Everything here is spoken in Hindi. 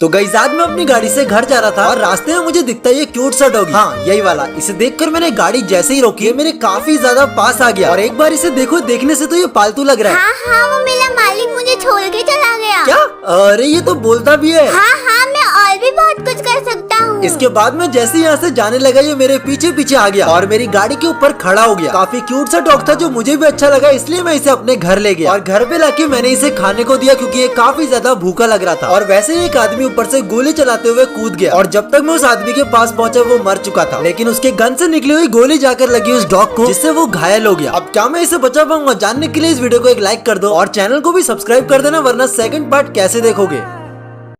तो गाइस आज मैं अपनी गाड़ी से घर जा रहा था और रास्ते में मुझे दिखता ये क्यूट सा डॉगी। हाँ यही वाला। इसे देखकर मैंने गाड़ी जैसे ही रोकी, ये मेरे काफी ज्यादा पास आ गया और एक बार इसे देखो, देखने से तो ये पालतू लग रहा है। हाँ वो मेरा मालिक मुझे छोड़ के चला गया। क्या? अरे ये तो बोलता भी है। हाँ मैं और भी बहुत कुछ कर सकता हूँ। इसके बाद मैं जैसे यहाँ से जाने लगा, ये मेरे पीछे पीछे आ गया और मेरी गाड़ी के ऊपर खड़ा हो गया। काफी क्यूट सा डॉग था जो मुझे भी अच्छा लगा, इसलिए मैं इसे अपने घर ले गया और घर पे लाके मैंने इसे खाने को दिया क्योंकि ये काफी ज्यादा भूखा लग रहा था। और वैसे ही एक आदमी ऊपर से गोली चलाते हुए कूद गया और जब तक मैं उस आदमी के पास पहुंचा वो मर चुका था, लेकिन उसके गन से निकली हुई गोली जाकर लगी उस डॉग को, जिससे वो घायल हो गया। अब क्या मैं इसे बचा पाऊंगा? जानने के लिए इस वीडियो को एक लाइक कर दो और चैनल को भी सब्सक्राइब कर देना, वरना सेकंड पार्ट कैसे देखोगे।